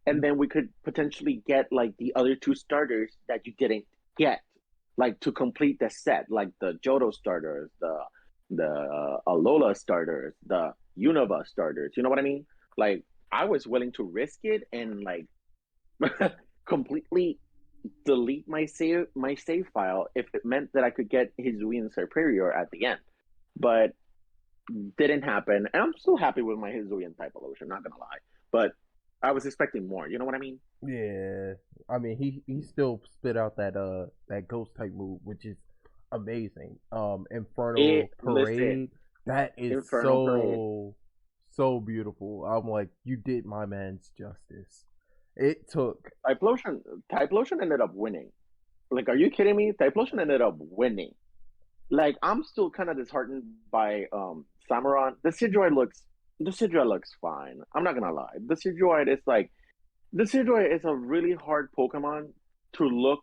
and then we could potentially get like the other two starters that you didn't get, like to complete the set, like the Johto starters, the Alola starters, the Unova starters. You know what I mean? Like I was willing to risk it and like completely delete my save file if it meant that I could get Hisuian Superior at the end. But didn't happen, and I'm still happy with my Hisuian type evolution. Not gonna lie, but I was expecting more. You know what I mean? Yeah, I mean he still spit out that ghost type move, which is amazing. Infernal Listen, Parade, that is Infernal Parade. so beautiful. I'm like, you did my man's justice. It took Typhlosion, Typhlosion ended up winning. Like, are you kidding me? Typhlosion ended up winning. Like, I'm still kind of disheartened by Samurott. The Sidroid looks fine. I'm not gonna lie. The Sidroid is a really hard Pokemon to look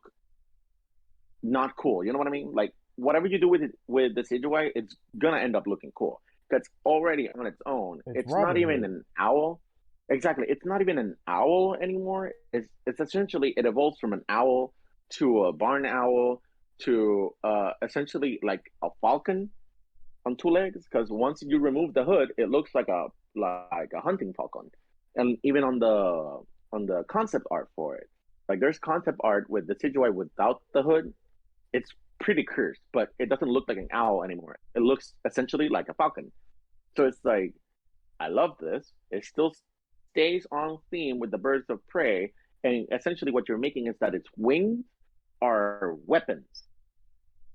not cool. You know what I mean? Like whatever you do with the Sidgeway, it's gonna end up looking cool. That's already on its own. it's It's not Robin even Hood. an owl. Exactly. It's not even an owl anymore. It's essentially it evolves from an owl to a barn owl to essentially like a falcon on two legs. Because once you remove the hood, it looks like a hunting falcon. And even on the concept art for it, like there's concept art with the Sidgeway without the hood, it's pretty cursed, but it doesn't look like an owl anymore. It looks essentially like a falcon. So it's like, I love this. It still stays on theme with the birds of prey. And essentially, what you're making is that its wings are weapons.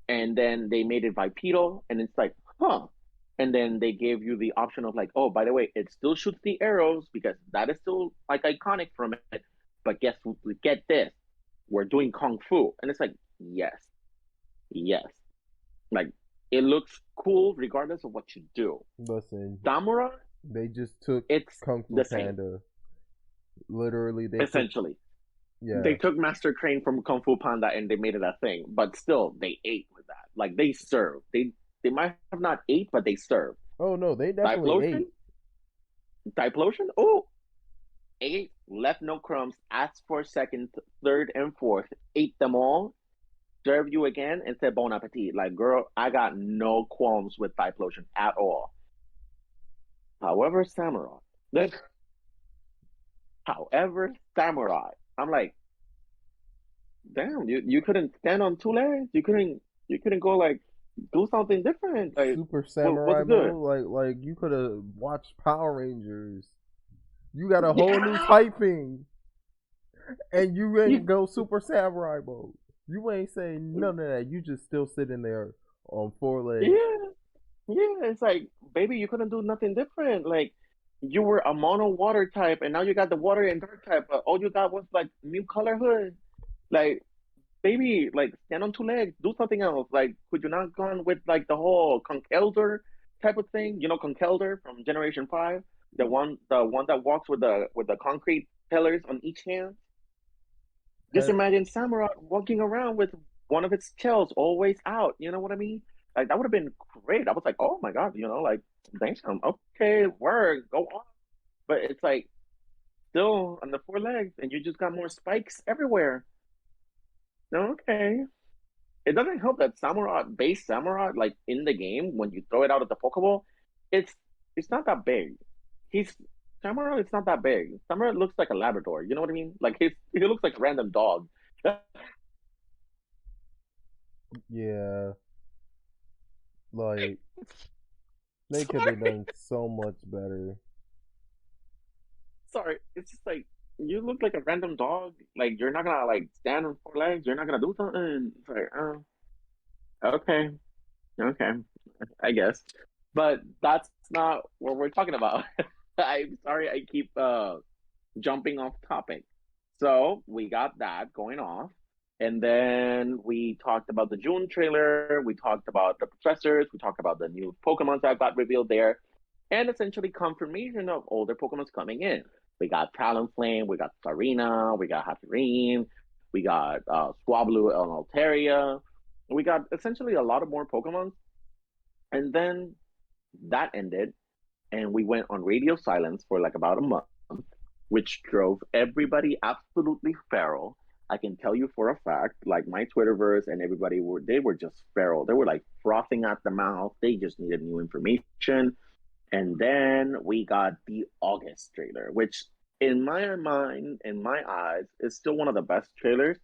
And then they made it bipedal, and it's like, huh. And then they gave you the option of like, oh, by the way, it still shoots the arrows because that is still like iconic from it. But guess what? Get this, we're doing kung fu, and it's like, yes, yes. Like it looks cool regardless of what you do. Listen, Samurai, they just took it's Kung Fu the same. Panda. Literally, they took, Essentially, they yeah. took Master Crane from Kung Fu Panda and they made it a thing. But still, they ate with that. Like they served. They might have not ate, but they served. Oh no, they definitely Diplotion, ate. Diplotion. Oh, ate. Left no crumbs. Asked for second, third, and fourth. Ate them all. Serve you again and said bon appetit. Like girl, I got no qualms with Diplotion at all. However, Samurai. However, Samurai. I'm like, damn, you couldn't stand on two legs. You couldn't go like do something different. Like, Super what's Samurai good? mode, like you could have watched Power Rangers. You got a whole new Yeah, typing, and you you, ain't go Super Samurai mode. You ain't saying none of that. You just still sitting there on four legs. yeah, yeah. It's like, baby, you couldn't do nothing different. Like, you were a mono water type, and now you got the water and dark type. But all you got was like new color hood. Like, baby, like stand on two legs, do something else. Like, could you not gone with like the whole Conkeldurr type of thing? You know, Conkeldurr from Generation 5, the one that walks with the concrete pillars on each hand. Just Head, imagine Samurai walking around with one of its tails always out. You know what I mean? Like that would have been great. I was like, oh my god, like damn, okay, word, go on. But it's like still on the four legs, and you just got more spikes everywhere. Okay. It doesn't help that base Samurai, like in the game, when you throw it out at the Pokeball, it's it's not that big. He's Samurai is not that big. Samurai looks like a Labrador. You know what I mean? Like he looks like a random dog. yeah, like they could have Sorry, done so much better. sorry. It's just like you look like a random dog. Like you're not gonna like stand on four legs. You're not gonna do something. It's like, okay, okay, I guess. But that's not what we're talking about. I'm sorry, I keep jumping off topic. So we got that going off. And then we talked about the June trailer. We talked about the professors. We talked about the new Pokemon that got revealed there. And essentially confirmation of older Pokemons coming in. We got Talonflame, we got Sarina, we got Hatterene, we got Swablu and Altaria. We got essentially a lot of more Pokemon. And then that ended, and we went on radio silence for like about a month. which drove everybody absolutely feral. I can tell you for a fact, like my Twitterverse and everybody were just feral. They were like frothing at the mouth. They just needed new information. And then we got the August trailer, which in my mind, in my eyes, is still one of the best trailers.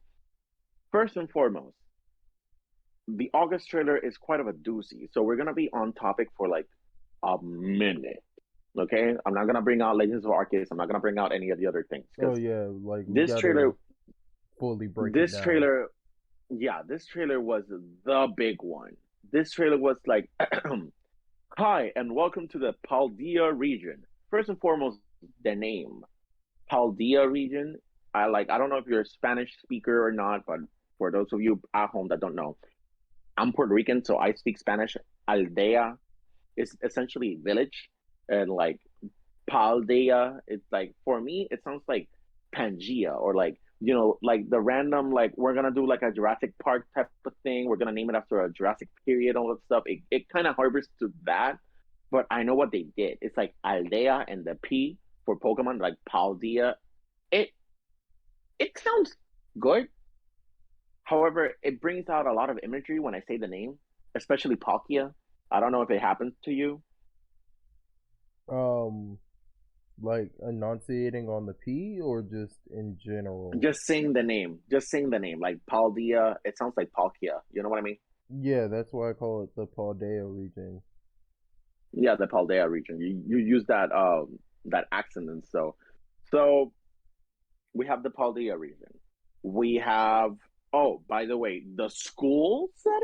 First and foremost, the August trailer is quite of a doozy. So we're gonna be on topic for like a minute. Okay, I'm not gonna bring out Legends of Arceus. I'm not gonna bring out any of the other things Oh because yeah, like we this trailer, gotta fully break it this down. trailer, yeah, this trailer was the big one. This trailer was like, hi and welcome to the Paldea region. First and foremost, the name Paldea region. I don't know if you're a Spanish speaker or not, but for those of you at home that don't know, I'm Puerto Rican, so I speak Spanish. Aldea is essentially village, and like Paldea, it's like for me, it sounds like Pangea or like like the random like we're gonna do like a Jurassic Park type of thing. We're gonna name it after a Jurassic period, all that stuff. It kind of harbors to that, but I know what they did. It's like Aldea and the P for Pokemon, like Paldea. It it sounds good. However, it brings out a lot of imagery when I say the name, especially Palkia. I don't know if it happens to you. Um, like enunciating on the P or just in general. Just sing the name, like Paldea. It sounds like Palkia. You know what I mean? Yeah, that's why I call it the Paldea region. Yeah, the Paldea region. You use that accent, and so we have the Paldea region. We have, oh, by the way, the school setting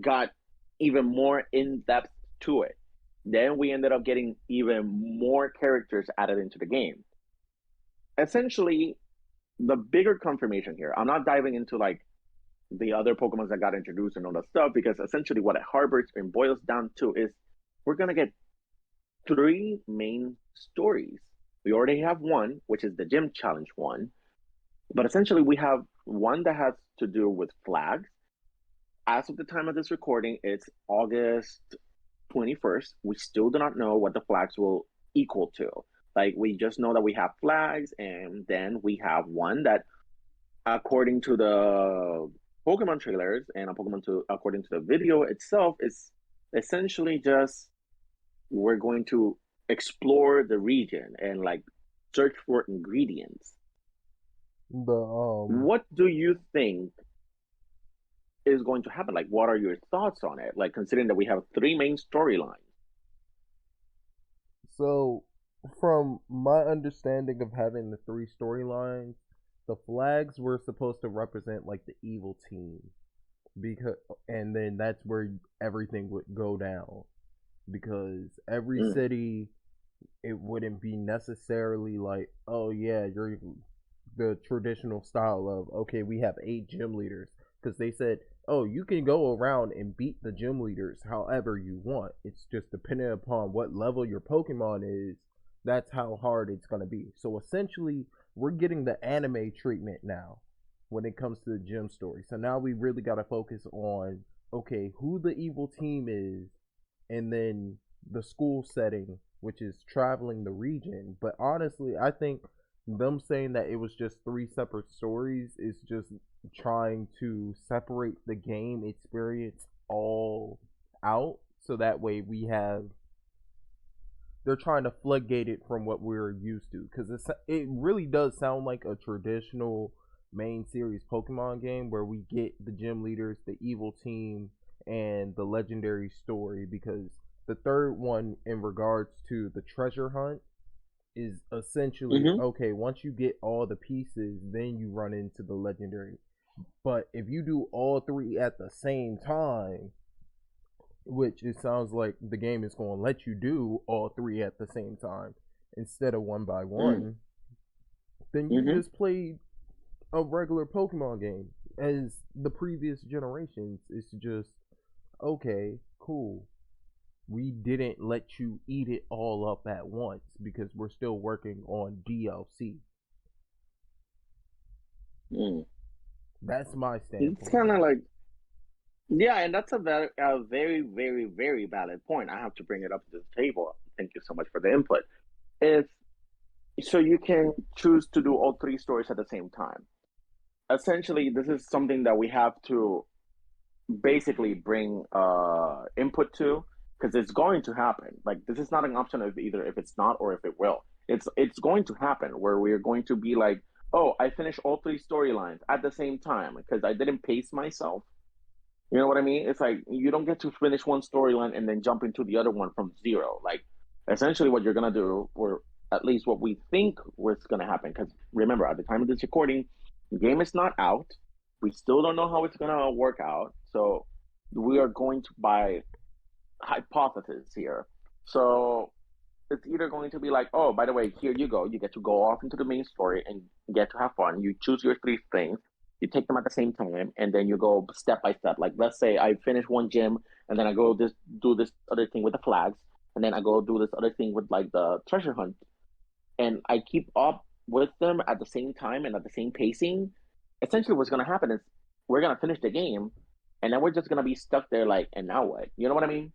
got even more in depth to it. Then we ended up getting even more characters added into the game. Essentially, the bigger confirmation here. I'm not diving into like the other Pokemons that got introduced and all that stuff because essentially what it harbors and boils down to is we're gonna get three main stories. We already have one, which is the gym challenge one, but essentially we have one that has to do with flags. As of the time of this recording, it's August 21st. We still do not know what the flags will equal to. Like we just know that we have flags, and then we have one that, according to the Pokemon trailers and according to the video itself, is essentially just we're going to explore the region and like search for ingredients. The What do you think is going to happen? Like, what are your thoughts on it? Like, considering that we have three main storylines. So from my understanding of having the three storylines, the flags were supposed to represent like the evil team because and then that's where everything would go down because every Mm, city it wouldn't be necessarily like, oh yeah, you're the traditional style of okay, we have 8 gym leaders because they said, oh, you can go around and beat the gym leaders however you want. It's just dependent upon what level your Pokemon is. That's how hard it's gonna be. So essentially, we're getting the anime treatment now when it comes to the gym story. So now we really got to focus on okay, who the evil team is, and then the school setting, which is traveling the region. But honestly, I think them saying that it was just three separate stories is just trying to separate the game experience all out so that way we have they're trying to floodgate it from what we're used to because it really does sound like a traditional main series Pokemon game where we get the gym leaders, the evil team, and the legendary story. Because the third one, in regards to the treasure hunt, is essentially mm-hmm, okay. Once you get all the pieces, then you run into the legendary. But if you do all three at the same time, which it sounds like the game is going to let you do all three at the same time instead of one by mm, one, then you mm-hmm, just played a regular Pokemon game as the previous generations. It's just okay, cool. We didn't let you eat it all up at once because we're still working on DLC. mm. That's my It's standpoint kind on of it. like, yeah, and that's a very, very, very valid point. I have to bring it up to the table. Thank you so much for the input. Is So you can choose to do all three stories at the same time. Essentially, this is something that we have to basically bring input to, because it's going to happen. Like, this is not an option of either if it's not or if it will. It's going to happen where we're going to be like, oh, I finished all three storylines at the same time because I didn't pace myself. You know what I mean? It's like you don't get to finish one storyline and then jump into the other one from zero. Like, essentially what you're gonna do, or at least what we think was gonna happen, because remember, at the time of this recording, the game is not out. We still don't know how it's gonna work out. So we are going to by hypothesis here. So it's either going to be like, oh, by the way, here you go. You get to go off into the main story and get to have fun. You choose your three things, you take them at the same time, and then you go step by step. Like, let's say I finish one gym, and then I go do this other thing with the flags, and then I go do this other thing with like the treasure hunt, and I keep up with them at the same time and at the same pacing. Essentially, what's gonna happen is we're gonna finish the game, and then we're just gonna be stuck there, like, and now what? You know what I mean?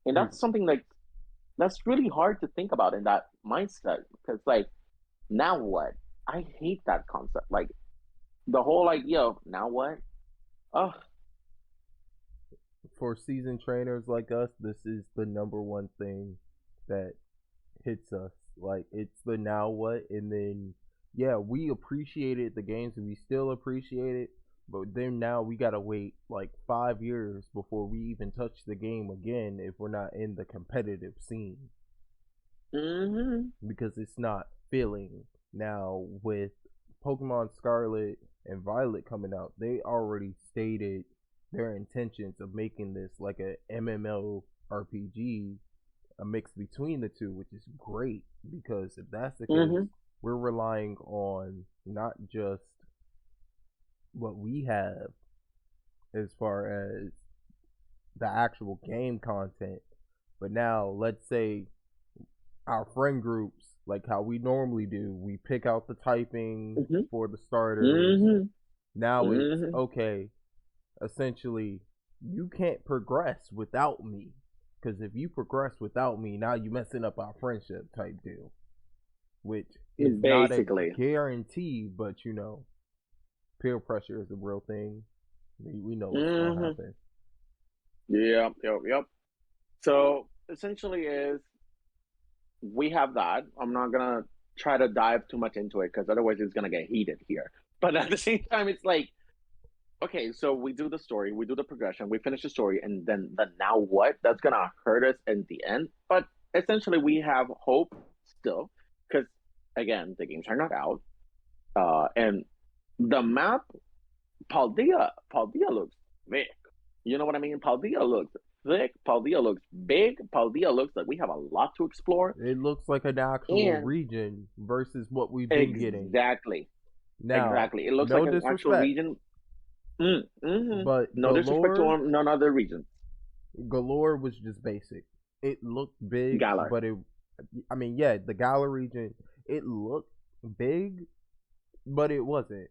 And Hmm. that's something like that's really hard to think about in that mindset because like now what? I hate that concept. Like the whole idea of now what? Oh, For seasoned trainers like us, this is the number one thing that hits us. Like it's the now what, and then yeah, we appreciated the games and we still appreciate it, but then now we gotta wait like 5 years before we even touch the game again if we're not in the competitive scene mm-hmm, because it's not filling. Now with Pokemon Scarlet and Violet coming out, they already stated their intentions of making this like a MMO RPG, a mix between the two, which is great because if that's the case, mm-hmm, we're relying on not just what we have as far as the actual game content, but now let's say our friend groups, like how we normally do, we pick out the typing mm-hmm, for the starters. mm-hmm, Now it's mm-hmm. okay, essentially, you can't progress without me. Because if you progress without me, now you messing up our friendship type deal, which is not a Basically. guarantee, but peer pressure is a real thing. We know what's gonna Mm-hmm. happen. Yep, yep, yep. So essentially is we have that. I'm not gonna try to dive too much into it because otherwise it's gonna get heated here. But at the same time, it's like okay, so we do the story, we do the progression, we finish the story, and then the now what? That's gonna hurt us in the end. But essentially, we have hope still, because again, the games are not out, and the map, Paldea looks thick. You know what I mean? Paldea looks thick. Paldea looks big. Paldea looks like we have a lot to explore. It looks like an actual And region versus what we've been getting. exactly, Now, exactly, it looks like no an actual disrespect, region. Mm-hmm. but No disrespect to none other regions. Galore was just basic. It looked big, Galar. but I mean, yeah, the Gala region, it looked big, but it wasn't.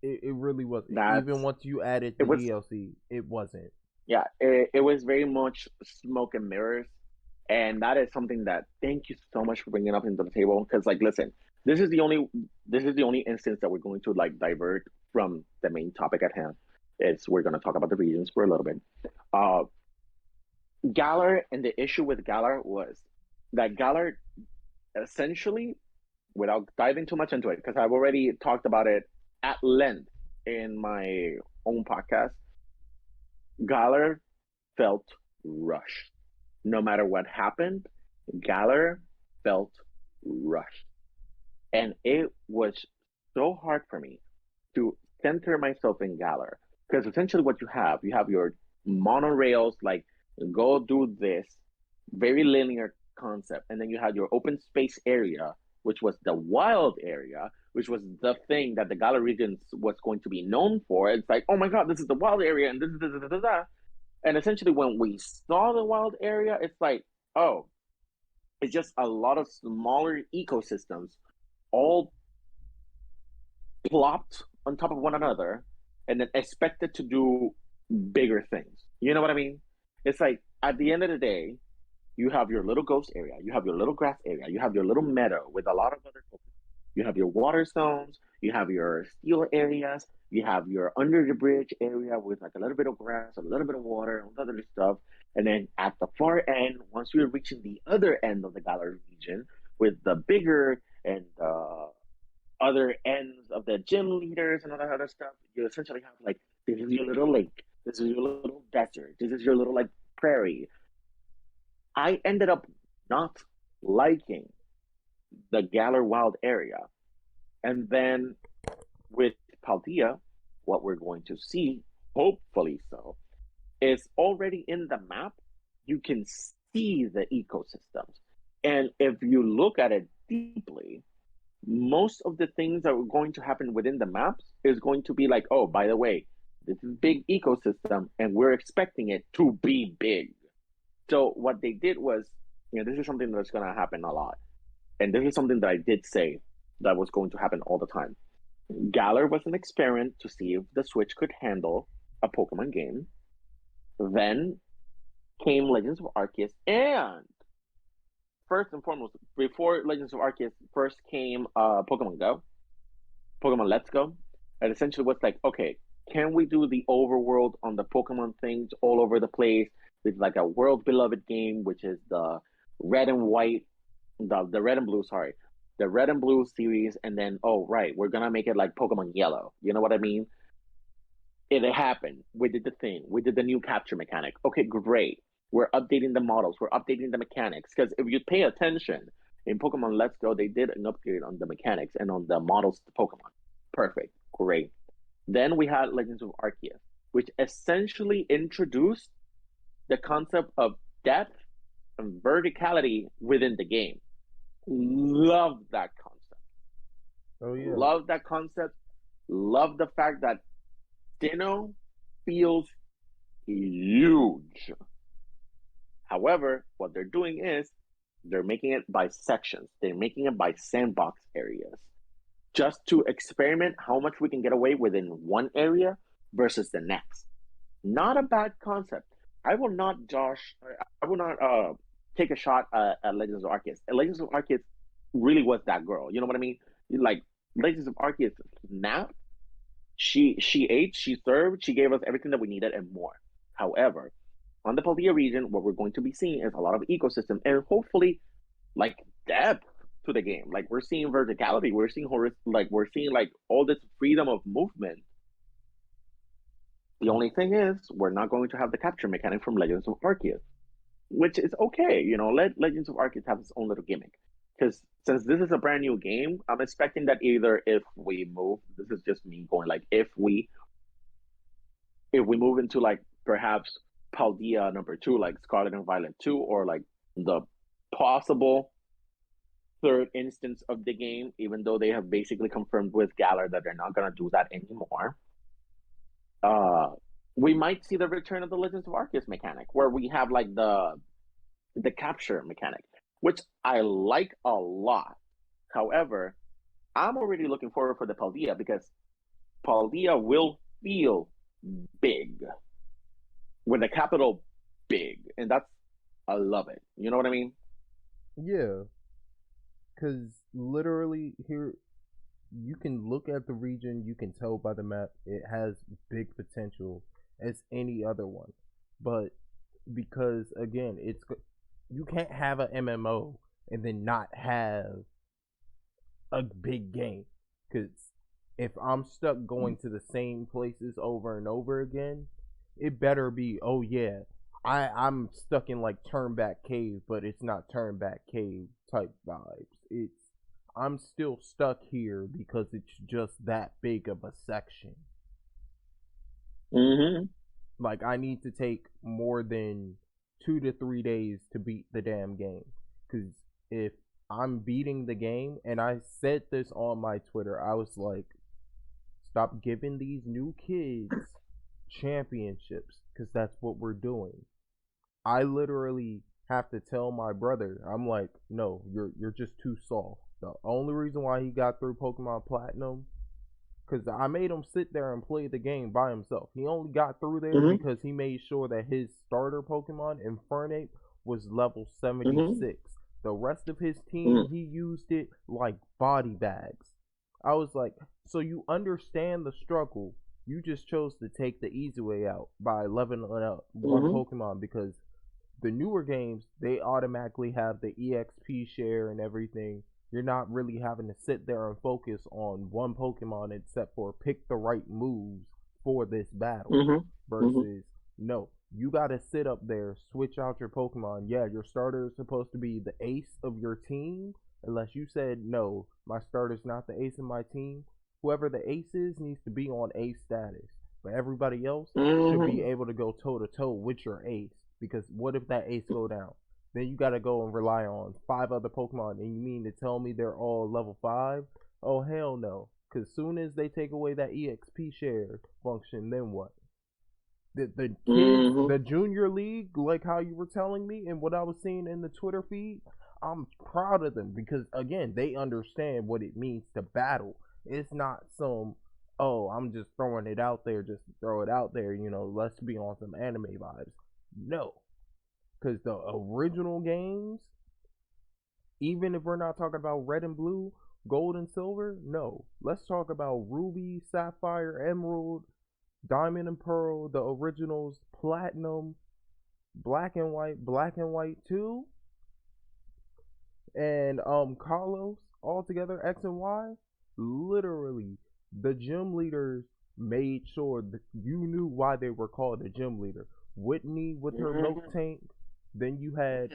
It really wasn't. Even That's once you added it the was DLC, it wasn't. yeah, it was very much smoke and mirrors, and that is something that thank you so much for bringing up into the table. Because like, listen, this is the only this is the only instance that we're going to like divert from the main topic at hand. It's we're going to talk about the regions for a little bit. Uh, Galar, and the issue with Galar was that Galar essentially, without diving too much into it, because I've already talked about it at length in my own podcast, Galar felt rushed. No matter what happened, Galar felt rushed. And it was so hard for me to center myself in Galar. Because essentially what you have your monorails, like go do this, very linear concept. And then you had your open space area, which was the wild area, which was the thing that the Galar region was going to be known for. It's like, oh my God, this is the wild area, and this is this. And essentially, when we saw the wild area, it's like, oh, it's just a lot of smaller ecosystems all plopped on top of one another and then expected to do bigger things. You know what I mean? It's like at the end of the day, You have your little ghost area, you have your little grass area, you have your little meadow with a lot of other Pokemon. You have your water stones, you have your steel areas, you have your under the bridge area with like a little bit of grass, a little bit of water, and other stuff. And then at the far end, once you're reaching the other end of the Galar region with the bigger and other ends of the gym leaders and all that other stuff, you essentially have like this is your little lake, this is your little desert, this is your little like prairie. I ended up not liking the Galar Wild area. And then with Paldea, what we're going to see, hopefully so, is already in the map. You can see the ecosystems. And if you look at it deeply, most of the things that are going to happen within the maps is going to be like, oh, by the way, this is big ecosystem and we're expecting it to be big. So what they did was, this is something that's going to happen a lot. And this is something that I did say that was going to happen all the time. Galar was an experiment to see if the Switch could handle a Pokemon game. Then came Legends of Arceus, and first and foremost, before Legends of Arceus first came Pokemon Go, Pokemon Let's Go, and essentially was like, okay, can we do the overworld on the Pokemon things all over the place with like a world beloved game, which is the red and white, the red and blue, sorry, the red and blue series, and then oh right, we're gonna make it like Pokemon Yellow. You know what I mean? It happened. We did the thing. We did the new capture mechanic. Okay, great. We're updating the models. We're updating the mechanics. Because if you pay attention, in Pokemon Let's Go, they did an upgrade on the mechanics and on the models to Pokemon. Perfect. Great. Then we had Legends of Arceus, which essentially introduced the concept of depth and verticality within the game. Love that concept. Oh yeah. Love that concept. Love the fact that Sinnoh feels huge. However, what they're doing is they're making it by sections. They're making it by sandbox areas just to experiment how much we can get away within one area versus the next. Not a bad concept. I will not, Josh, I will not take a shot at Legends of Arceus. Legends of Arceus really was that girl. You know what I mean? Like, Legends of Arceus snapped. She ate, she served, she gave us everything that we needed and more. However, on the Paldea region, what we're going to be seeing is a lot of ecosystem and hopefully like depth to the game. Like we're seeing verticality, we're seeing like all this freedom of movement. The only thing is we're not going to have the capture mechanic from Legends of Arceus, which is okay. Let Legends of Arceus have its own little gimmick. Because since this is a brand new game, I'm expecting that either if we move, this is just me going like if we move into like perhaps Paldea number 2, like Scarlet and Violet 2, or like the possible third instance of the game, even though they have basically confirmed with Galar that they're not gonna do that anymore. We might see the return of the Legends of Arceus mechanic, where we have like the capture mechanic, which I like a lot. However, I'm already looking forward for the Paldea because Paldea will feel big with a capital big, and I love it. You know what I mean? Yeah, because literally here you can look at the region, you can tell by the map it has big potential as any other one, but because again, you can't have an MMO and then not have a big game. Because if I'm stuck going to the same places over and over again, it better be, oh yeah, I'm stuck in like Turnback Cave, but it's not Turnback Cave type vibes. I'm still stuck here because it's just that big of a section. Mm-hmm. Like I need to take more than 2 to 3 days to beat the damn game. Because if I'm beating the game, and I said this on my Twitter, I was like, stop giving these new kids championships because that's what we're doing. I literally have to tell my brother, I'm like, no, you're just too soft. The only reason why he got through Pokemon Platinum, because I made him sit there and play the game by himself. He only got through there Mm-hmm. because he made sure that his starter Pokemon, Infernape, was level Mm-hmm. 76. The rest of his team, Mm-hmm. he used it like body bags. I was like, so you understand the struggle. You just chose to take the easy way out by leveling up one Mm-hmm. Pokemon because the newer games they automatically have the EXP share and everything. You're not really having to sit there and focus on one Pokemon except for pick the right moves for this battle. Mm-hmm. Versus, no, you gotta sit up there, switch out your Pokemon. Yeah, your starter is supposed to be the ace of your team, unless you said, no, my starter's not the ace of my team. Whoever the ace is needs to be on ace status. But everybody else should be Mm-hmm. able to go toe to toe with your ace. Because what if that ace go down? Then you gotta go and rely on five other Pokemon. And you mean to tell me they're all level 5? Oh hell no. Cause soon as they take away that EXP share function, then what? The kids, Mm-hmm. the junior league, like how you were telling me and what I was seeing in the Twitter feed, I'm proud of them because again, they understand what it means to battle. It's not some, oh, I'm just throwing it out there just to throw it out there, let's be on some anime vibes. No, because the original games, even if we're not talking about red and blue, gold and silver, no. Let's talk about ruby, sapphire, emerald, diamond and pearl, the originals, platinum, black and white 2, and Carlos all together, X and Y. Literally, the gym leaders made sure that you knew why they were called a gym leader. Whitney with her milk Mm-hmm. tank. Then you had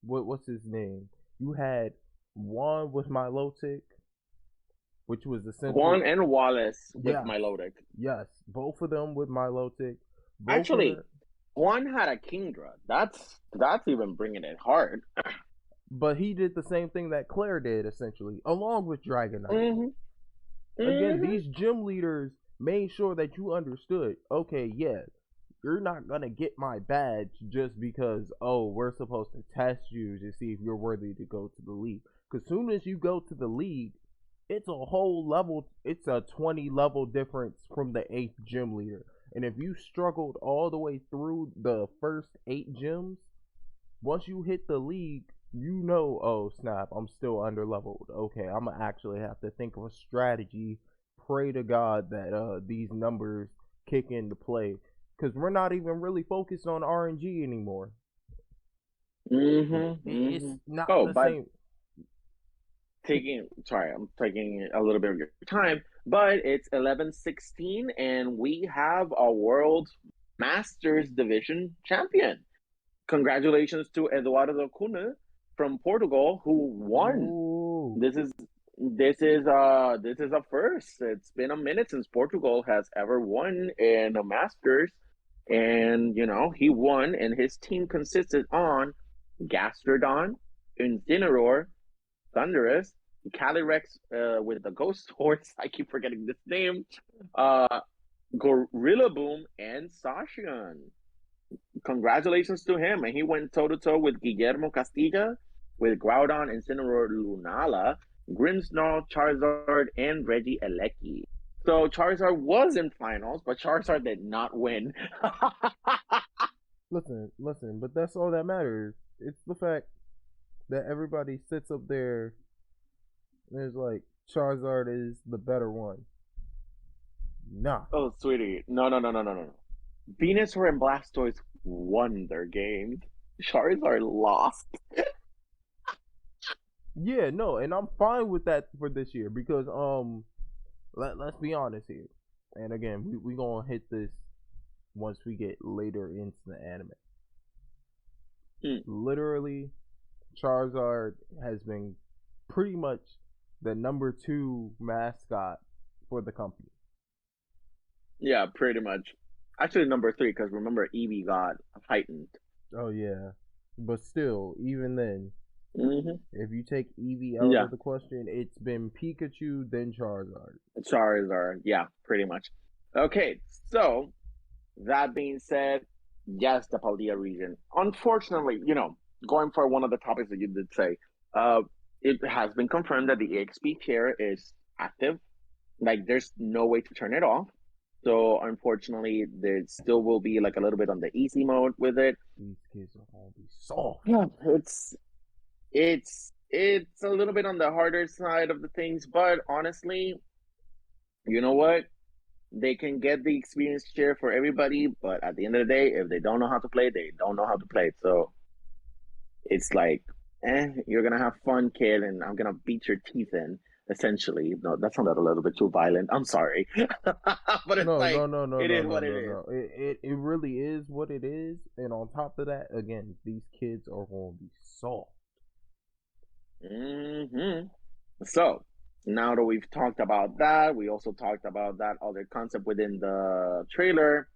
what's his name? You had Juan with Milotic, which was essentially, Juan and Wallace with yes, Milotic. yes, both of them with Milotic. Both of Actually, them, Juan had a Kingdra. That's even bringing it hard. but he did the same thing that Claire did essentially, along with Dragonite. Mm-hmm. Again, Mm-hmm. these gym leaders made sure that you understood, okay, yeah, you're not gonna get my badge just because, oh, we're supposed to test you to see if you're worthy to go to the league. Because soon as you go to the league, it's a whole level, it's a 20 level difference from the 8th gym leader. And if you struggled all the way through the first 8 gyms, once you hit the league, oh snap, I'm still under leveled. Okay, I'm gonna actually have to think of a strategy. Pray to God that these numbers kick into play, because we're not even really focused on RNG anymore. Mm-hmm. It's Mm-hmm. not Oh, the but same. sorry, I'm taking a little bit of your time, but it's 11:16 and we have a world masters division champion. Congratulations to Eduardo Cunha from Portugal who won. Ooh, This is this is a first. It's been a minute since Portugal has ever won in a Masters, and he won, and his team consisted on Gastrodon, Incineroar, Thunderous, Calyrex with the Ghost Horse. I keep forgetting this name. Uh, Gorilla Boom and Sashian. Congratulations to him, and he went toe to toe with Guillermo Castilla, with Groudon, Incineroar, Lunala, Grimmsnarl, Charizard, and Reggie Elecki. So Charizard was in finals, but Charizard did not win. listen, but that's all that matters. It's the fact that everybody sits up there and is like, Charizard is the better one. Nah. Oh, sweetie, no, no, no, no, no, no, no. Venusaur and Blastoise won their games. Charizard lost. Yeah, no, and I'm fine with that for this year because let's be honest here. And again, we gonna hit this once we get later into the anime. Hmm. Literally, Charizard has been pretty much the number 2 mascot for the company. Yeah, pretty much. Actually, number three, because remember, Eevee got heightened. Oh yeah. But still, even then, Hmm. if you take Eevee out Yeah, of the question, it's been Pikachu then Charizard. Charizard. Yeah, pretty much. Okay, so that being said, yes, the Paldea region. Unfortunately, going for one of the topics that you did say, uh, it has been confirmed that the EXP tier is active. Like, there's no way to turn it off. So unfortunately, there still will be like a little bit on the easy mode with it. These kids are gonna be soft. Yeah, it's a little bit on the harder side of the things, but honestly, you know what? They can get the experience share for everybody, but at the end of the day, if they don't know how to play, they don't know how to play. So it's like, you're gonna have fun, kid, and I'm gonna beat your teeth in, essentially. No, that sounded a little bit too violent. I'm sorry. But it's No, like no, no, no, it no, is no, what it no, is. no. It really is what it is. And on top of that, again, these kids are gonna be soft. Hmm. So now that we've talked about that, we also talked about that other concept within the trailer.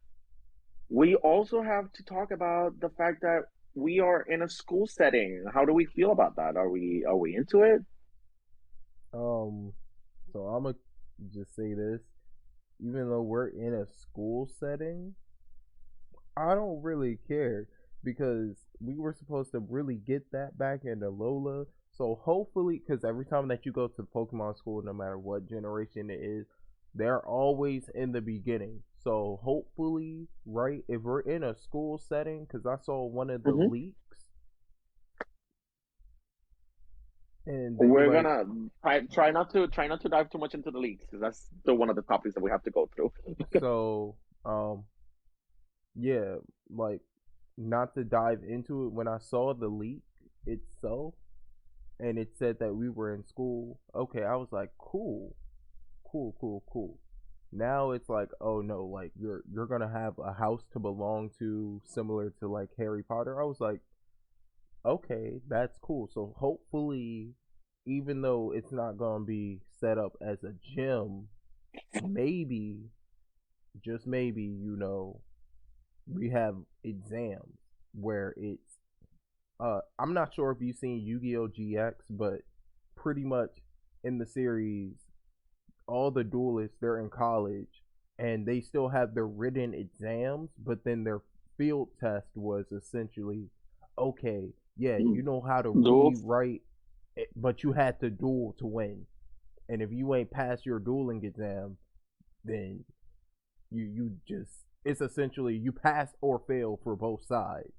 We also have to talk about the fact that we are in a school setting. How do we feel about that? Are we into it? Um, so I'm gonna just say this. Even though we're in a school setting, I don't really care because we were supposed to really get that back in Alola. So hopefully, because every time that you go to Pokemon school, no matter what generation it is, they're always in the beginning. So hopefully, right, if we're in a school setting, because I saw one of the Hmm. leaks and they were We're like, gonna try not to dive too much into the leaks because that's still one of the topics that we have to go through. so, yeah, like not to dive into it. When I saw the leak itself, and it said that we were in school. Okay, I was like, cool, cool, cool, cool. Now it's like, oh no, like you're gonna have a house to belong to, similar to like Harry Potter. I was like, okay, that's cool. So hopefully, even though it's not gonna be set up as a gym, maybe, just maybe, we have exams where it's I'm not sure if you've seen Yu-Gi-Oh! GX, but pretty much in the series, all the duelists they're in college and they still have their written exams, but then their field test was essentially, okay, yeah, you know how to read, Duels. write, but you had to duel to win. And if you ain't pass your dueling exam, then you just it's essentially you pass or fail for both sides.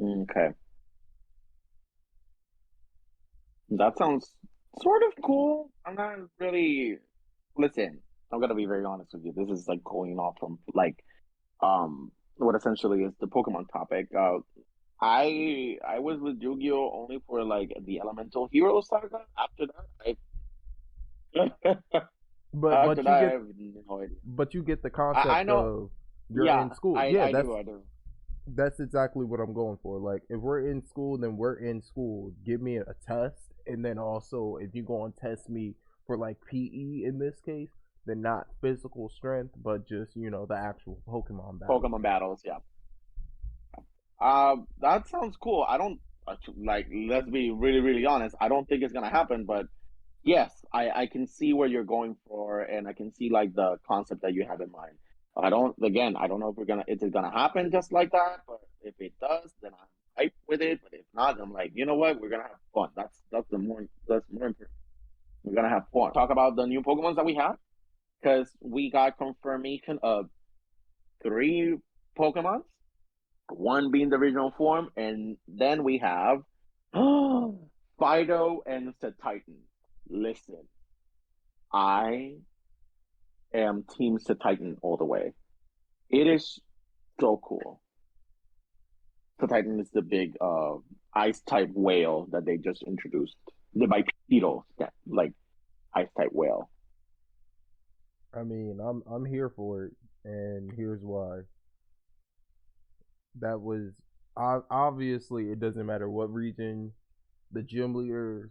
Okay, that sounds sort of cool. I'm not really. Listen, I'm gonna be very honest with you. This is like going off from like what essentially is the Pokemon topic. I was with Yu-Gi-Oh only for like the Elemental Hero saga. After that, I But after but that you I get have no idea. but you get the I concept know. of you're Yeah, in school. I Yeah, I do. I do. that's exactly what I'm going for. Like if we're in school, then we're in school. Give me a test, and then also if you go and test me for like PE in this case, then not physical strength, but just the actual Pokemon battle. Pokemon battles. Yeah. That sounds cool. I don't like. Let's be really, really honest. I don't think it's gonna happen, but yes, I can see where you're going for, and I can see like the concept that you have in mind. I don't know if it's gonna happen just like that, but if it does, then I'm hyped with it. But if not, I'm like, you know what? We're gonna have fun. That's more important. We're gonna have fun. Talk about the new Pokemons that we have because we got confirmation of three Pokemons, one being the original form, and then we have Fido and Titan. Listen, I am Team Titan all the way. It is so cool. Titan is the big ice type whale that they just introduced. The bipedal, yeah, like ice type whale. I mean, I'm here for it, and here's why. That was obviously it doesn't matter what region the gym leaders.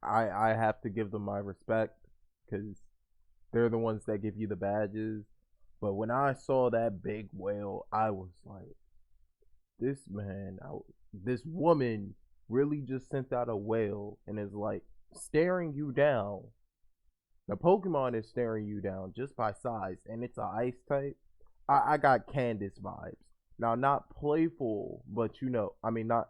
I have to give them my respect because they're the ones that give you the badges. But when I saw that big whale, I was like, this man, this woman really just sent out a whale and is like staring you down. The Pokemon is staring you down just by size, and it's a ice type. I got Candace vibes. Now, not playful, but I mean, not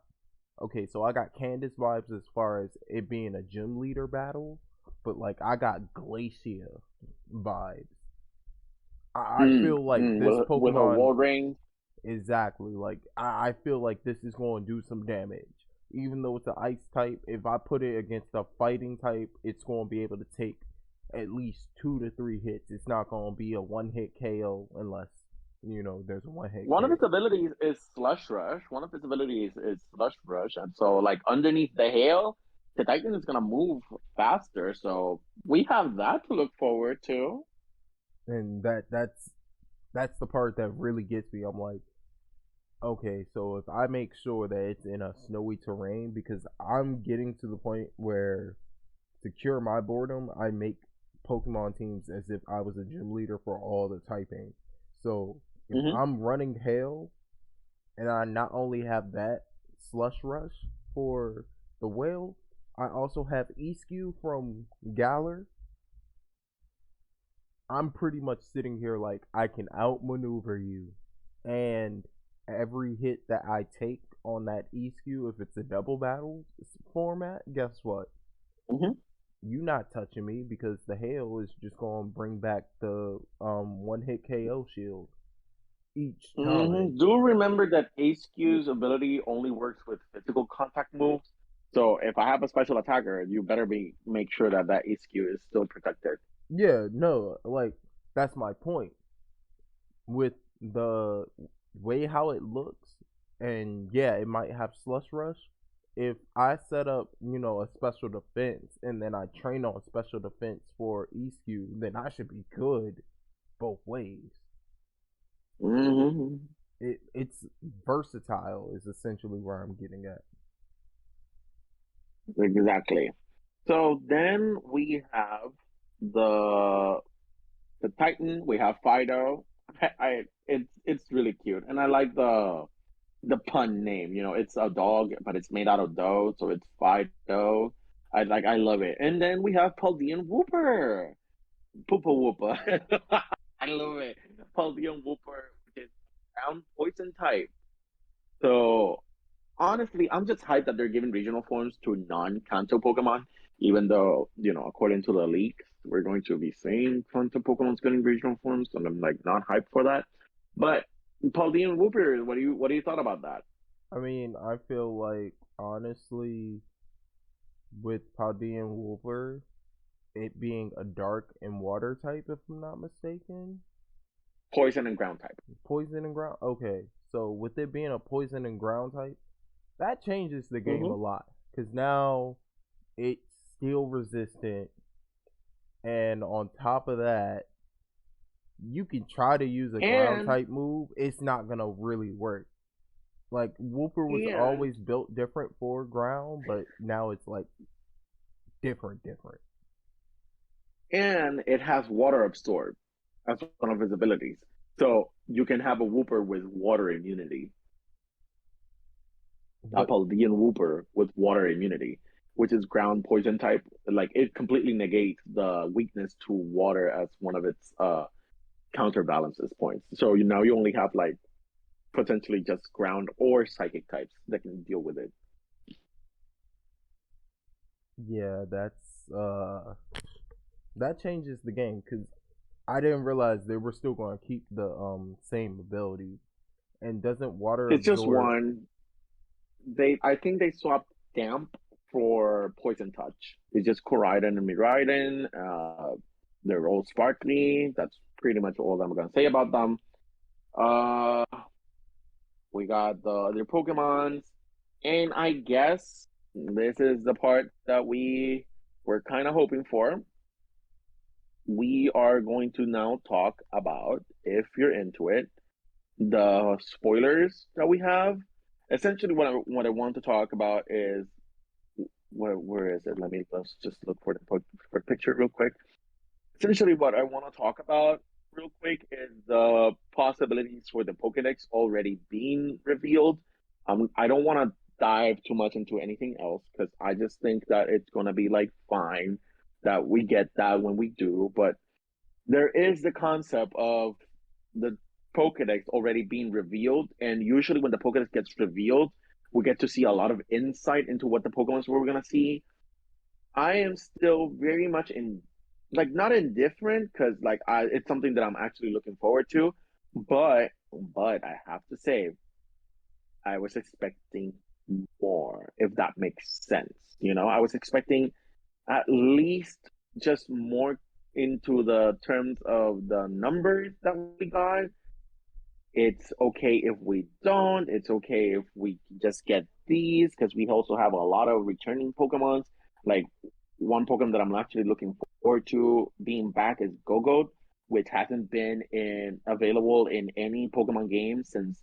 okay. So I got Candace vibes as far as it being a gym leader battle, but like I got Glacia vibes. I feel like this With a Pokemon. wall ring. Exactly. Like I feel like this is going to do some damage. Even though it's an ice type, if I put it against a fighting type, it's going to be able to take at least 2 to 3 hits. It's not going to be a one hit KO unless there's a one hit One of its KO. abilities is Slush Rush. One of its abilities is Slush Rush, and so like underneath the hail, the Titan is gonna move faster. So we have that to look forward to. And that's the part that really gets me. I'm like, okay, so if I make sure that it's in a snowy terrain, because I'm getting to the point where to cure my boredom, I make Pokemon teams as if I was a gym leader for all the typing. So if Hmm. I'm running Hail and I not only have that Slush Rush for the whale, I also have Eskew from Galar. I'm pretty much sitting here like I can outmaneuver you, and every hit that I take on that Eskew, if it's a double battle format, guess what? Hmm. You not touching me because the hail is just gonna bring back the one hit KO shield each time. Do remember that ACQ's ability only works with physical contact moves. So if I have a special attacker, you better be make sure that that ACQ is still protected. Yeah, no, like that's my point. With the way how it looks, and yeah, it might have slush rush. If I set up, a special defense and then I train on special defense for ESQ, then I should be good both ways. Hmm. It's versatile is essentially where I'm getting at. Exactly. So then we have the the Titan. We have Fido. It's really cute, and I like the pun name. You know, it's a dog, but it's made out of dough, so it's Fido. I love it. And then we have Paldean Whooper, Poopa Whoopa. I love it. Paldean Whooper, which is ground poison type. So honestly, I'm just hyped that they're giving regional forms to non-Kanto Pokemon, even though, according to the leaks, we're going to be seeing Kanto Pokemon's getting regional forms, and I'm like not hyped for that. But Paldean Whooper, what do you thought about that? I mean, I feel like honestly, with Paldean Wolver, it being a dark and water type, if I'm not mistaken, Poison and ground type. poison and ground. Okay, so with it being a poison and ground type, that changes the game Hmm. a lot because now it's steel resistant, and on top of that, you can try to use a ground And type move. It's not gonna really work. Like Wooper was and always built different for ground, but now it's like different. and it has water absorb as one of its abilities. So you can have a Whooper with water immunity, a But Paldean Whooper with water immunity, which is ground poison type. Like it completely negates the weakness to water as one of its counterbalances points. So now you only have like potentially just ground or psychic types that can deal with it. yeah, that changes the game because I didn't realize they were still going to keep the same ability. And doesn't water It's just absorb? one. I think they swapped damp for poison touch. It's just Koraidon and Miraidon. They're all sparkly. That's pretty much all I'm gonna say about them. Uh, we got the other Pokemons, and I guess this is the part that we were kind of hoping for. We are going to now talk about, if you're into it, the spoilers that we have. Essentially, what I want to talk about is where is it? Let's just look for the picture real quick. Essentially, what I want to talk about real quick is the possibilities for the Pokedex already being revealed. I don't want to dive too much into anything else because I just think that it's gonna be like fine that we get that when we do, but there is the concept of the Pokedex already being revealed, and usually when the Pokedex gets revealed, we get to see a lot of insight into what the Pokemons we're gonna see. I am still very much like not indifferent because like it's something that I'm actually looking forward to, but I have to say I was expecting more, if that makes sense. I was expecting at least just more into the terms of the numbers that we got. It's okay if we don't. It's okay if we just get these because we also have a lot of returning Pokemons. Like one Pokemon that I'm actually looking forward to being back is Go-Go, which hasn't been in available in any Pokemon game since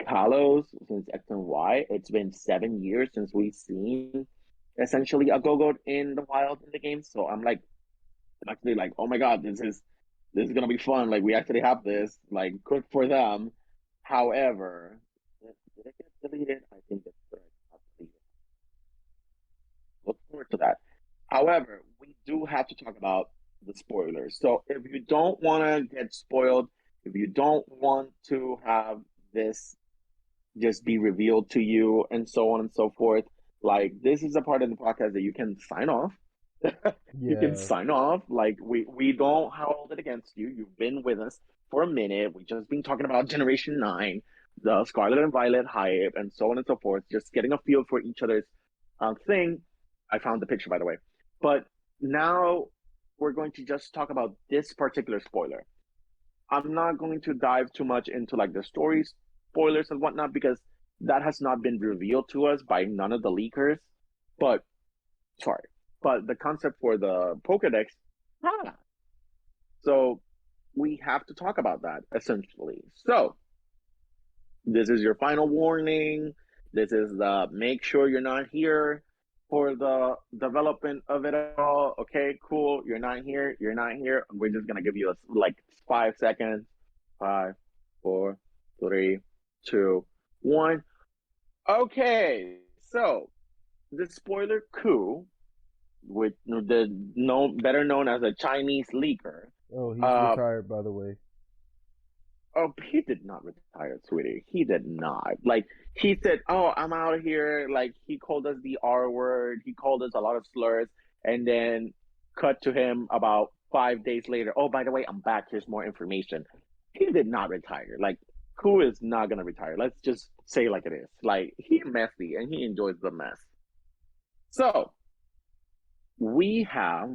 Kalos, since X and Y. It's been 7 years since we've seen essentially a Go-Go in the wild in the game. So I'm actually like, oh my god, this is gonna be fun. Like we actually have this. Like good for them. However, did it get deleted? I think it's correct. Not deleted. Look forward to that. However, we do have to talk about the spoilers. So if you don't want to get spoiled, if you don't want to have this just be revealed to you and so on and so forth. Like this is a part of the podcast that you can sign off. You can Yeah. sign off. Like we don't hold it against you. You've been with us for a minute. We just been talking about Generation 9, the Scarlet and Violet hype, and so on and so forth. Just getting a feel for each other's thing. I found the picture by the way. But now we're going to just talk about this particular spoiler. I'm not going to dive too much into like the stories, spoilers and whatnot because that has not been revealed to us by none of the leakers. But sorry, but the concept for the Pokedex, ah. So we have to talk about that essentially. So this is your final warning. This is the make sure you're not here for the development of it all. Okay, cool. You're not here. You're not here. We're just gonna give you like 5 seconds. Five, four, three, two, one. Okay, so the spoiler coup, with the better known as a Chinese leaker, Oh, he's uh, retired, by the way. oh, he did not retire, sweetie. He did not. Like he said, "Oh, I'm out of here." Like he called us the R word. He called us a lot of slurs, and then cut to him about 5 days later. Oh, by the way, I'm back. Here's more information. He did not retire. Like, who is not gonna retire? Let's just say like it is. Like he messy and he enjoys the mess. So we have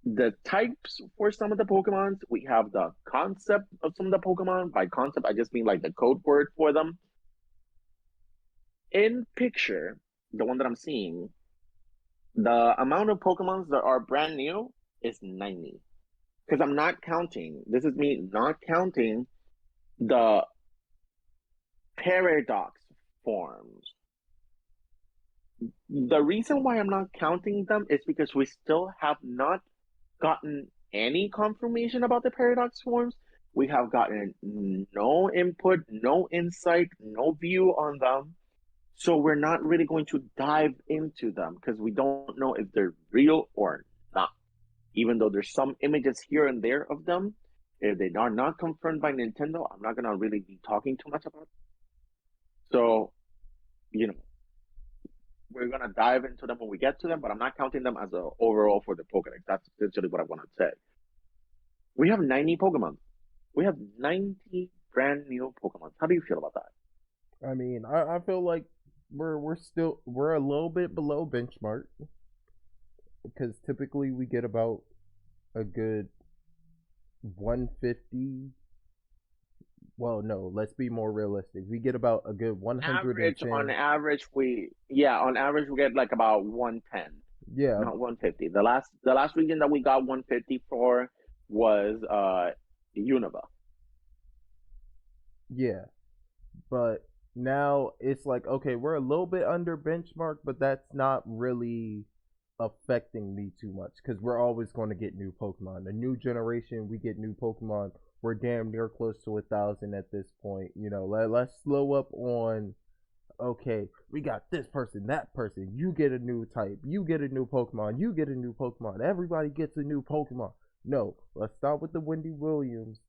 the types for some of the Pokemons. We have the concept of some of the Pokemon. By concept, I just mean like the code word for them. In picture, the one that I'm seeing, the amount of Pokemons that are brand new is 90. Because I'm not counting. This is me not counting the paradox forms. The reason why I'm not counting them is because we still have not gotten any confirmation about the paradox forms. We have gotten no input, no insight, no view on them. So we're not really going to dive into them because we don't know if they're real or not. Even though there's some images here and there of them, if they are not confirmed by Nintendo, I'm not gonna really be talking too much about it. So, you know, we're gonna dive into them when we get to them, but I'm not counting them as a overall for the Pokedex. That's essentially what I want to say. We have 90 Pokemon. We have 90 brand new Pokemon. How do you feel about that? I mean, I feel like we're a little bit below benchmark because typically we get about a good 150. Well, no, let's be more realistic. We get about a good On 110. average, on average we get like about 110, Yeah, not 150. The last region that we got 150 for was Unova. yeah. But now it's like, okay, we're a little bit under benchmark, but that's not really affecting me too much because we're always going to get new Pokemon. A new generation, we get new Pokemon. We're damn near close to 1,000 at this point. Let's slow up on. Okay, we got this person, that person. You get a new type. You get a new Pokemon. You get a new Pokemon. Everybody gets a new Pokemon. No, let's start with the Wendy Williams.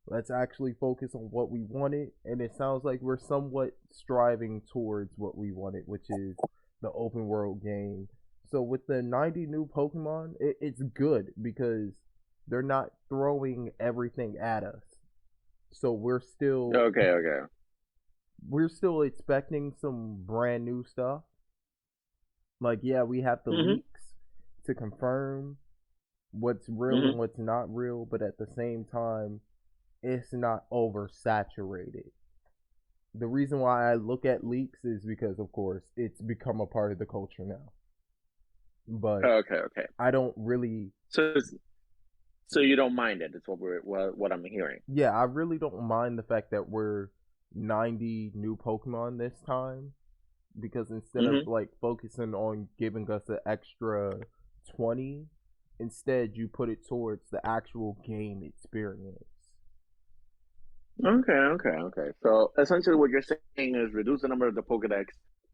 Let's actually focus on what we wanted, and it sounds like we're somewhat striving towards what we wanted, which is the open world game. So with the 90 new Pokemon, it's good because they're not throwing everything at us. So Okay, okay. we're still expecting some brand new stuff. Like yeah, we have the Mm-hmm. leaks to confirm what's real Mm-hmm. and what's not real, but at the same time, it's not oversaturated. The reason why I look at leaks is because, of course, it's become a part of the culture now. But Okay, okay. I don't really, So so you don't mind it? It's what I'm hearing. yeah, I really don't mind the fact that we're 90 new Pokemon this time because instead of Mm-hmm. like focusing on giving us an extra 20, instead you put it towards the actual game experience. Okay, okay, okay. So essentially, what you're saying is reduce the number of the Pokedex,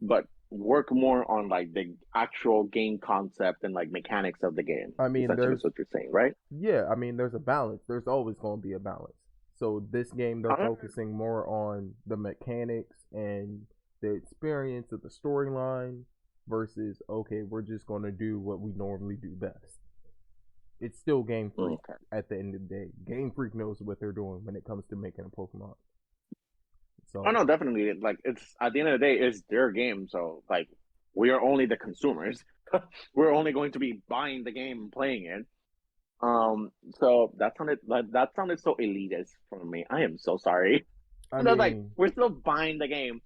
but work more on like the actual game concept and like mechanics of the game. I mean, Essentially, is what you're saying, right? yeah, I mean, there's a balance. There's always going to be a balance. So this game, they're Uh, focusing more on the mechanics and the experience of the storyline versus okay, we're just going to do what we normally do best. It's still Game Freak okay. at the end of the day. Game Freak knows what they're doing when it comes to making a Pokemon. Oh So no, definitely. Like it's at the end of the day, it's their game. So like we are only the consumers. We're only going to be buying the game and playing it. So that sounded so elitist for me. I am so sorry. I And I was like, mean, we're still buying the game.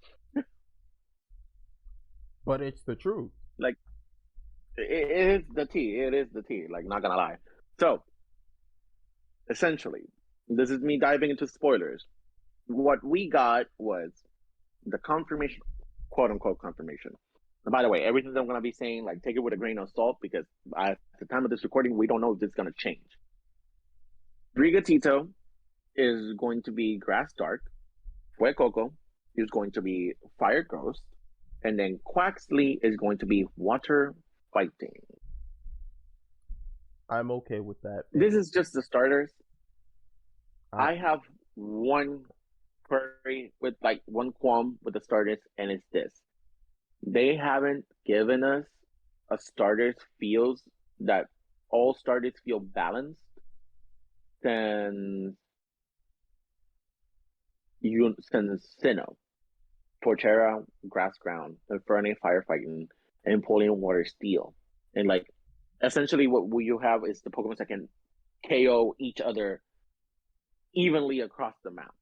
but it's the truth. Like it is the tea. It is the tea. Like not gonna lie. So essentially, this is me diving into spoilers. What we got was the confirmation, quote unquote confirmation. And by the way, everything that I'm gonna be saying, like take it with a grain of salt because at the time of this recording, we don't know if this is gonna change. Brigatito is going to be Grass Dark. Fuecoco is going to be Fire Ghost, and then Quaxley is going to be Water Fighting. I'm okay with that. This is just the starters. I I have one query with like one qualm with the starters, and it's this: they haven't given us a starters feels that all starters feel balanced since since Sinnoh, Torterra, Grass Ground, Infernape, Firefighting, and Empoleon Water Steel. And like essentially what you have is the Pokemon that can KO each other evenly across the map.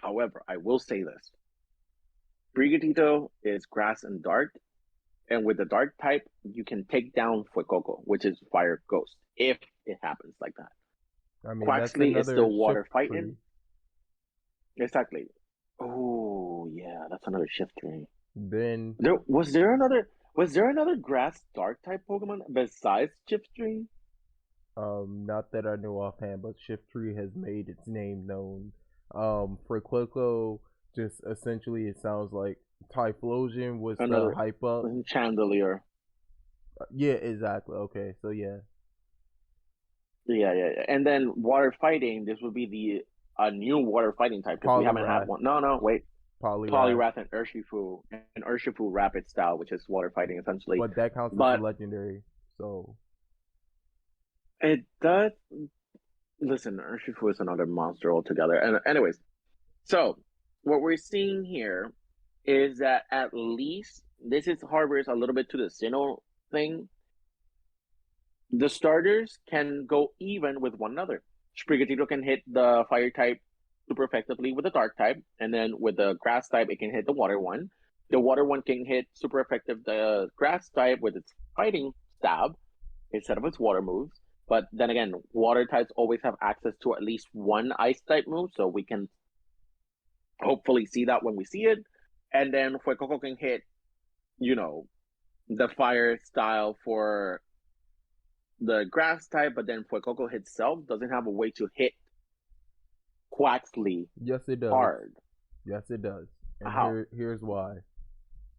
However, I will say this. Brigadito is grass and dark, and with the dark type, you can take down Fuecoco, which is Fire Ghost, if it happens like that. I mean, that's Quaxley is another still shift water fighting. tree. Exactly. Oh yeah, that's another shift tree. Then There was there another grass dark type Pokemon besides shift tree? Not that I know offhand, but Shiftry has made its name known. For Cloco, just essentially it sounds like Typhlosion was the Another hype up. Chandelier. Yeah, exactly. Okay, so yeah, Yeah, yeah, yeah. And then water fighting. This would be the a new water fighting type because we haven't had Poliwrath, one. No, no, wait. Poliwrath, Poliwrath and Urshifu Rapid Style, which is water fighting essentially. but that counts as a But legendary. So it does. Listen, Urshifu is another monster altogether. And anyways, so what we're seeing here is that at least this is harbors a little bit to the Sinnoh thing. The starters can go even with one another. Sprigatito can hit the fire type super effectively with the dark type, and then with the grass type, it can hit the water one. The water one can hit super effective the grass type with its fighting stab instead of its water moves. But then again, water types always have access to at least one ice type move, so we can hopefully see that when we see it. And then Fuecoco can hit, you know, the fire style for the grass type, but then Fuecoco itself doesn't have a way to hit Quaxley yes, it does. hard. Yes, it does. And How? here's why.